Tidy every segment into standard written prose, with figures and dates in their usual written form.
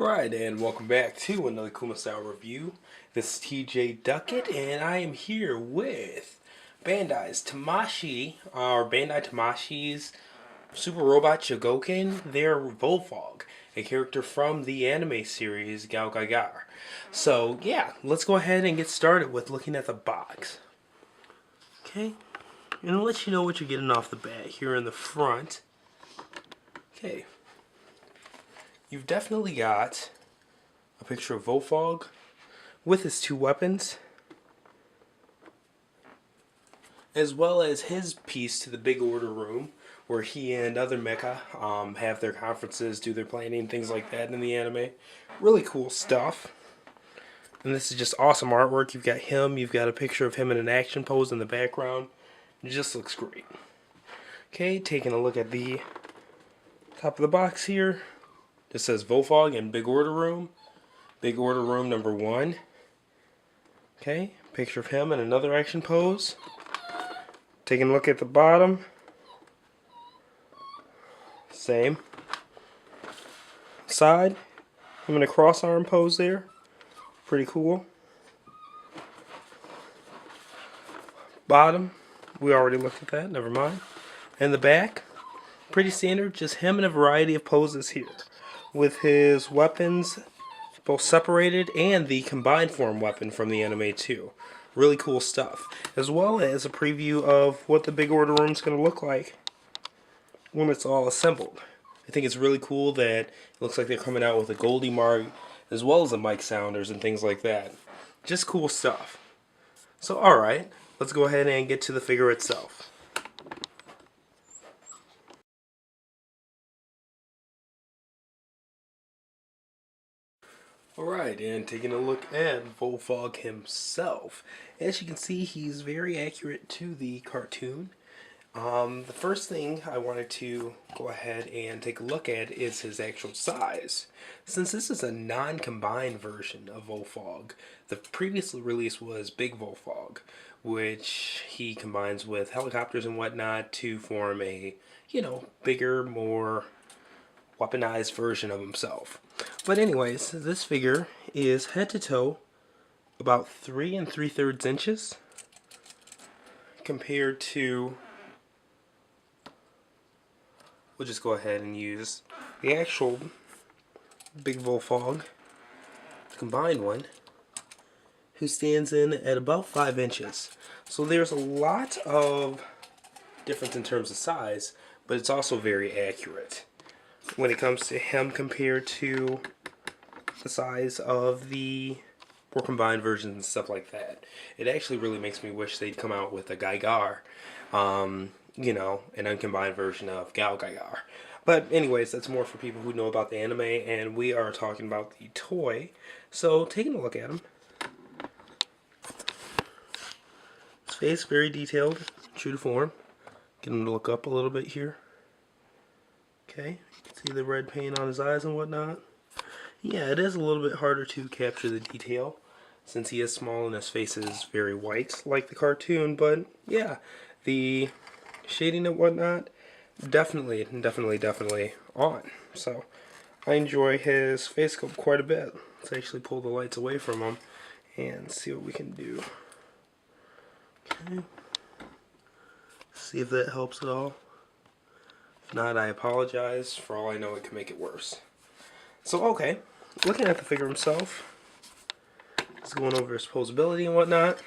Alright, and welcome back to another Kuma Style review. This is TJ Duckett, and I am here with Bandai's Tamashii, or Bandai Tamashii's Super Robot Chogokin, their Volfogg, a character from the anime series Gao. So, yeah, let's go ahead and get started with looking at the box. Okay, and I'll let you know what you're getting off the bat here in the front. Okay. You've definitely got a picture of Volfogg with his two weapons, as well as his piece to the big order room where he and other mecha have their conferences, do their planning, things like that in the anime. Really cool stuff. And this is just awesome artwork. You've got him, you've got a picture of him in an action pose in the background. It just looks great. Okay, taking a look at the top of the box here. It says Volfogg in Big Order Room. Big Order Room number 1. Okay, picture of him in another action pose. Taking a look at the bottom. Same. Side. I'm in a cross arm pose there. Pretty cool. Bottom. We already looked at that, never mind. And the back. Pretty standard, just him in a variety of poses here, with his weapons both separated and the combined form weapon from the anime too. Really cool stuff. As well as a preview of what the big order room is going to look like when it's all assembled. I think it's really cool that it looks like they're coming out with a Goldie Mark as well as the mic sounders and things like that. Just cool stuff. So alright, let's go ahead and get to the figure itself. Alright, and taking a look at Volfogg himself. As you can see, he's very accurate to the cartoon. The first thing I wanted to go ahead and take a look at is his actual size. Since this is a non-combined version of Volfogg, the previous release was Big Volfogg, which he combines with helicopters and whatnot to form a, bigger, more weaponized version of himself. But anyways, this figure is head to toe about 3 3/3 inches compared to, we'll just go ahead and use the actual Big Volfogg, the combined one, who stands in at about 5 inches. So there's a lot of difference in terms of size, but it's also very accurate when it comes to him compared to the size of the more combined versions and stuff like that. It actually really makes me wish they'd come out with a Gaigar, an uncombined version of Gao. But anyways, that's more for people who know about the anime, and we are talking about the toy. So taking a look at him. His face very detailed, true to form. Get him to look up a little bit here. Okay, you can see the red paint on his eyes and whatnot. Yeah, it is a little bit harder to capture the detail since he is small and his face is very white like the cartoon, but yeah, the shading and whatnot, definitely on. So I enjoy his face sculpt quite a bit. Let's actually pull the lights away from him and see what we can do. Okay, see if that helps at all. If not, I apologize. For all I know, it can make it worse. So, okay, looking at the figure himself, just going over his posability and whatnot.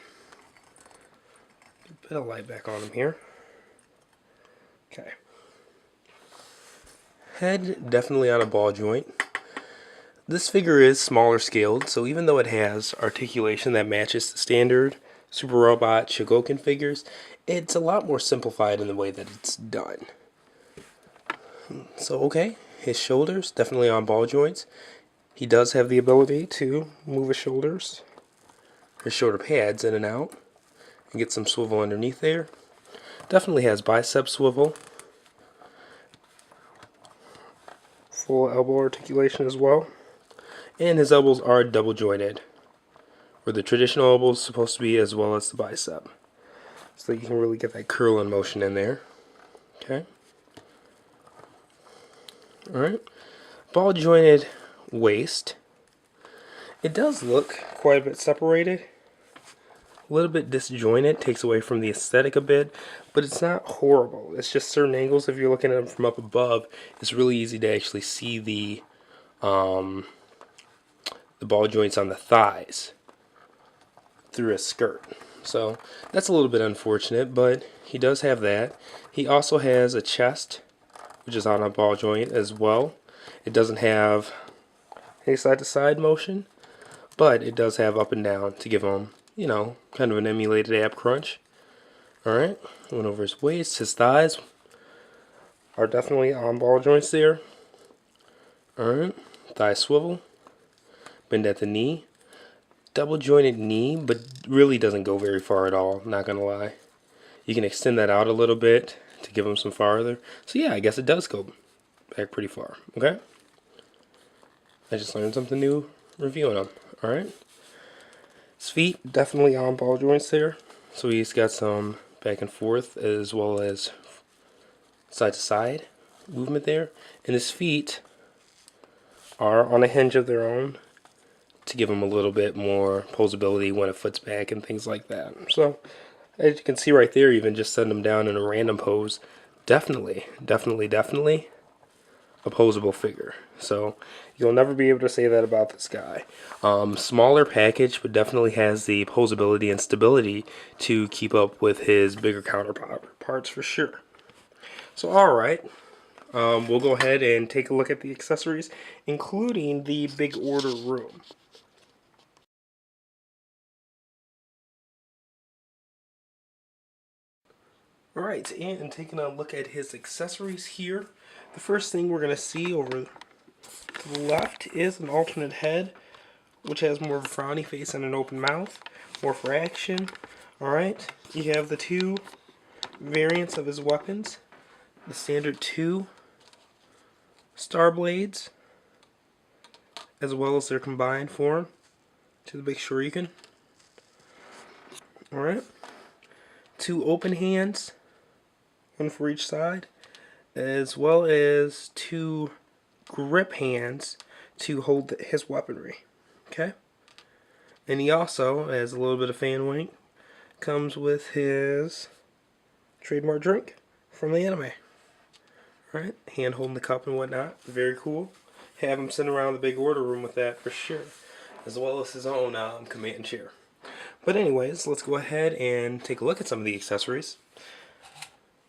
Get a bit of light back on him here. Okay. Head definitely on a ball joint. This figure is smaller scaled, so even though it has articulation that matches the standard Super Robot Chogokin figures, it's a lot more simplified in the way that it's done. So okay, his shoulders definitely on ball joints. He does have the ability to move his shoulders, his shoulder pads in and out, and get some swivel underneath there. Definitely has bicep swivel, full elbow articulation as well, and his elbows are double jointed, where the traditional elbow is supposed to be, as well as the bicep, so that you can really get that curling motion in there. Okay. Alright, ball jointed waist. It does look quite a bit separated, a little bit disjointed, takes away from the aesthetic a bit, but it's not horrible. It's just certain angles, if you're looking at them from up above, it's really easy to actually see the ball joints on the thighs through his skirt. So that's a little bit unfortunate, but he does have that. He also has a chest, which is on a ball joint as well. It doesn't have any side-to-side motion, but it does have up and down to give him, you know, kind of an emulated ab crunch. Alright, went over his waist. His thighs are definitely on ball joints there. Alright, thigh swivel, bend at the knee. Double jointed knee, but really doesn't go very far at all, not gonna lie. You can extend that out a little bit to give him some farther. So yeah, I guess it does go back pretty far, okay? I just learned something new reviewing him, alright? His feet, definitely on ball joints there. So he's got some back and forth as well as side to side movement there. And his feet are on a hinge of their own to give him a little bit more posability when it foots back and things like that. So, as you can see right there, even just setting him down in a random pose, definitely a posable figure. So, you'll never be able to say that about this guy. Smaller package, but definitely has the posability and stability to keep up with his bigger counterparts for sure. So, alright. We'll go ahead and take a look at the accessories, including the big order room. Alright, and taking a look at his accessories here, the first thing we're going to see over to the left is an alternate head, which has more of a frowny face and an open mouth, more for action. Alright, you have the two variants of his weapons, the standard 2 star blades, as well as their combined form to the big shuriken. Alright, 2 open hands, one for each side, as well as 2 grip hands to hold his weaponry. Okay? And he also, as a little bit of fan wink, comes with his trademark drink from the anime. Alright, hand holding the cup and whatnot. Very cool. Have him sitting around the big order room with that for sure. As well as his own command chair. But anyways, let's go ahead and take a look at some of the accessories.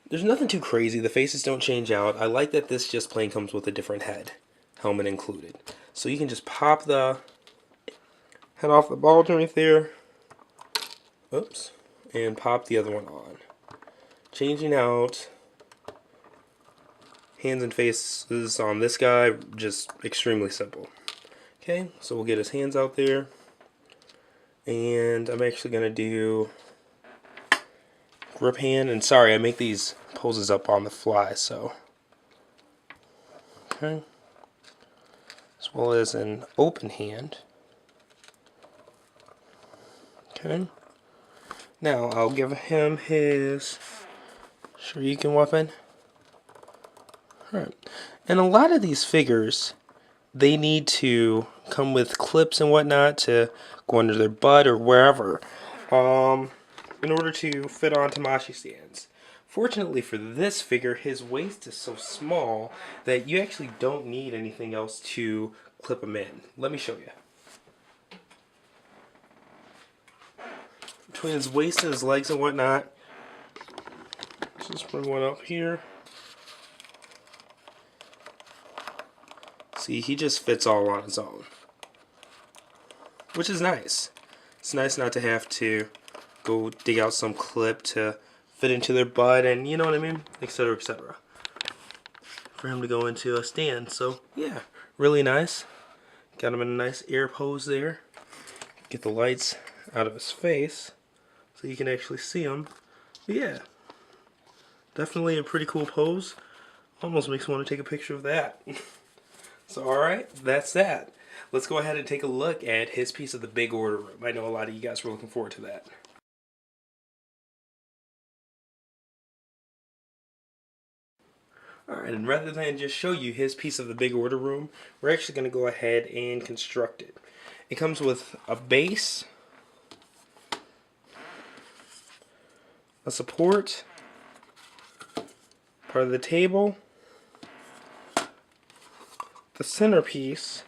There's nothing too crazy. The faces don't change out. I like that this just plain comes with a different head. Helmet included. So you can just pop the head off the ball joint there. Oops. And pop the other one on. Changing out hands and faces on this guy, just extremely simple. Okay, so we'll get his hands out there. And I'm actually going to do grip hand, and sorry, I make these poses up on the fly, so okay, as well as an open hand. Okay, now I'll give him his shuriken weapon. Alright, and a lot of these figures, they need to come with clips and whatnot to go under their butt or wherever in order to fit on Tamashii stands. Fortunately for this figure, his waist is so small that you actually don't need anything else to clip him in. Let me show you. Between his waist and his legs and whatnot, let's just bring one up here. See, he just fits all on his own, which is nice. It's nice not to have to go dig out some clip to fit into their butt and, you know what I mean, etc., etc. For him to go into a stand. So yeah, really nice. Got him in a nice air pose there. Get the lights out of his face so you can actually see him. But yeah, definitely a pretty cool pose. Almost makes me want to take a picture of that. So alright, that's that. Let's go ahead and take a look at his piece of the big order room. I know a lot of you guys were looking forward to that. Alright, and rather than just show you his piece of the big order room, we're actually going to go ahead and construct it. It comes with a base, a support, part of the table, the centerpiece,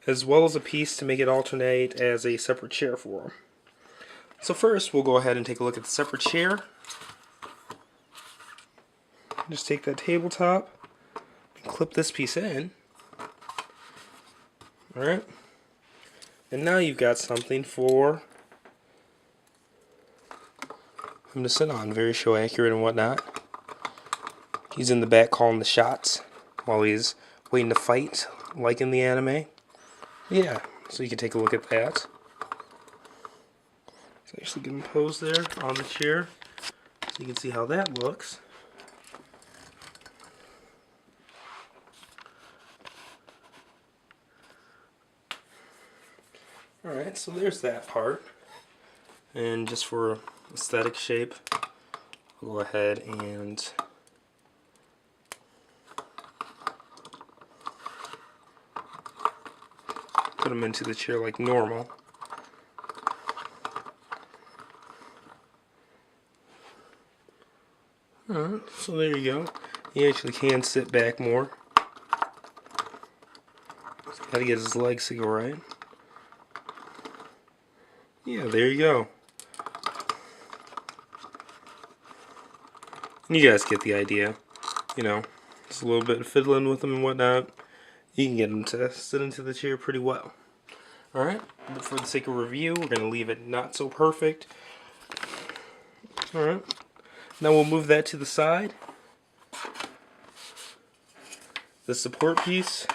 as well as a piece to make it alternate as a separate chair for him. So first, we'll go ahead and take a look at the separate chair. Just take that tabletop and clip this piece in. Alright. And now you've got something for him to sit on. Very show accurate and whatnot. He's in the back calling the shots while he's waiting to fight, like in the anime. Yeah, so you can take a look at that. Let's actually get him posed there on the chair so you can see how that looks. Alright, so there's that part. And just for aesthetic shape, I'll go ahead and put them into the chair like normal. Alright, so there you go. He actually can sit back more. He's got to get his legs to go right. Yeah, there you go. You guys get the idea. You know, just a little bit of fiddling with them and whatnot. You can get them to sit into the chair pretty well. Alright, but for the sake of review, we're going to leave it not so perfect. Alright, now we'll move that to the side. The support piece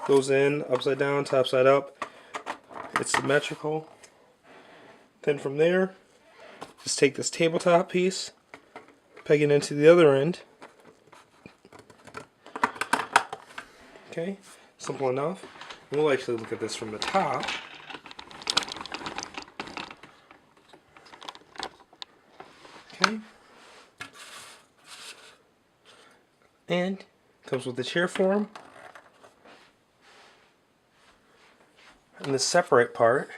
goes in upside down, top side up. It's symmetrical. Then from there, just take this tabletop piece, peg it into the other end. Okay, simple enough. And we'll actually look at this from the top. Okay. And comes with the chair form. And the separate part,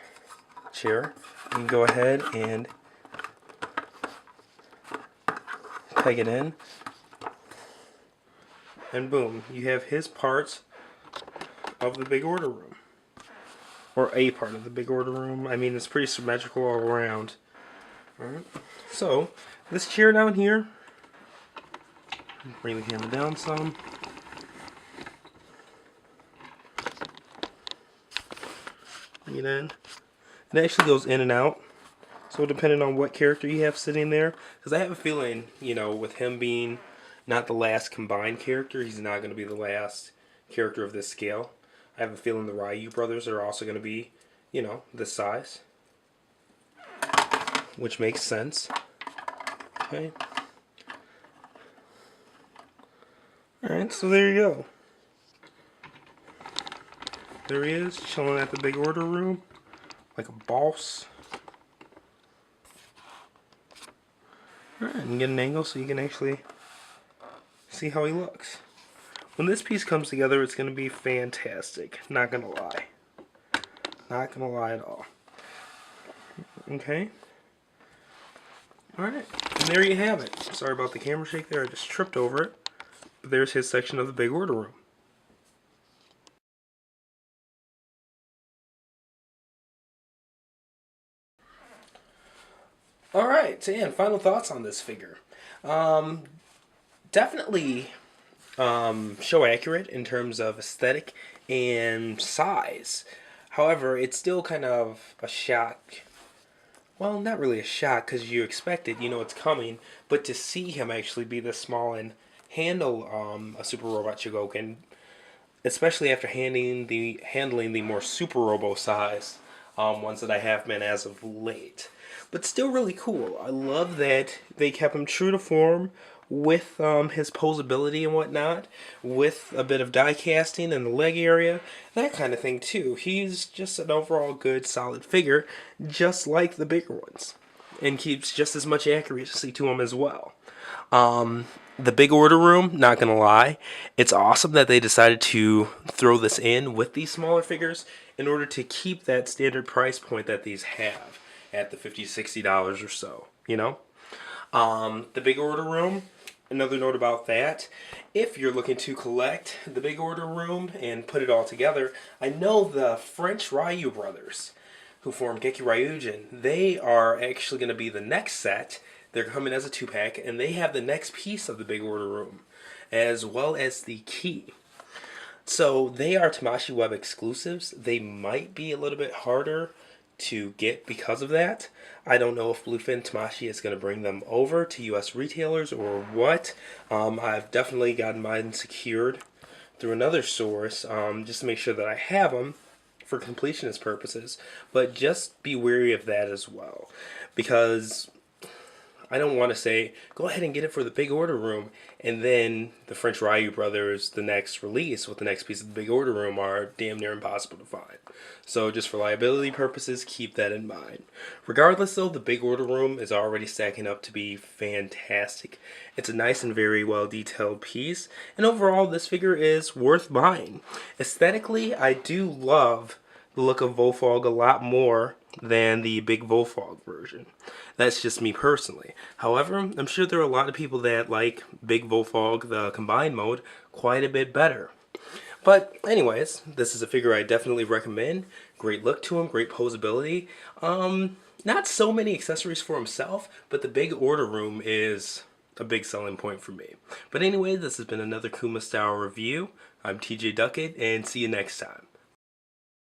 chair, you can go ahead and peg it in. And boom, you have his parts of the big order room. Or a part of the big order room. I mean, it's pretty symmetrical all around. Alright, so this chair down here, bring the camera down some. Bring it in. It actually goes in and out. So depending on what character you have sitting there, because I have a feeling, you know, with him being not the last combined character, he's not going to be the last character of this scale. I have a feeling the Ryu brothers are also going to be, you know, this size. Which makes sense. Okay. Alright, so there you go. There he is, chilling at the big order room, like a boss. Alright, and get an angle so you can actually see how he looks. When this piece comes together, it's going to be fantastic. Not going to lie. Not going to lie at all. Okay. Alright, and there you have it. Sorry about the camera shake there, I just tripped over it. But there's his section of the big order room. Alright, and final thoughts on this figure. Definitely show accurate in terms of aesthetic and size. However, it's still kind of a shock. Well, not really a shock because you expect it, you know it's coming, but to see him actually be this small and handle a Super Robot Chogokin, especially after handling the more Super Robo size ones that I have been as of late. But still really cool. I love that they kept him true to form with his posability and whatnot, with a bit of die casting in the leg area, that kind of thing too. He's just an overall good, solid figure, just like the bigger ones, and keeps just as much accuracy to him as well. The big order room, not gonna lie, it's awesome that they decided to throw this in with these smaller figures in order to keep that standard price point that these have at the $50–$60 or so, you know? The big order room, another note about that, if you're looking to collect the big order room and put it all together, I know the French Ryu brothers, who formed Geki Ryujin, they are actually going to be the next set. They're coming as a 2-pack, and they have the next piece of the big order room, as well as the key. So they are Tamashii Web exclusives. They might be a little bit harder to get because of that. I don't know if Bluefin Tamashii is going to bring them over to U.S. retailers or what. I've definitely gotten mine secured through another source just to make sure that I have them for completionist purposes. But just be wary of that as well, because I don't want to say, go ahead and get it for the big order room, and then the French Ryu brothers, the next release with the next piece of the big order room, are damn near impossible to find. So just for liability purposes, keep that in mind. Regardless though, the big order room is already stacking up to be fantastic. It's a nice and very well detailed piece, and overall this figure is worth buying. Aesthetically, I do love the look of Volfogg a lot more than the big Volfogg version. That's just me personally. However, I'm sure there are a lot of people that like big Volfogg, the combined mode, quite a bit better. But anyways, this is a figure I definitely recommend. Great look to him, great posability. Not so many accessories for himself, but the big order room is a big selling point for me. But anyway, this has been another Kuma Style review. I'm TJ Duckett, and see you next time.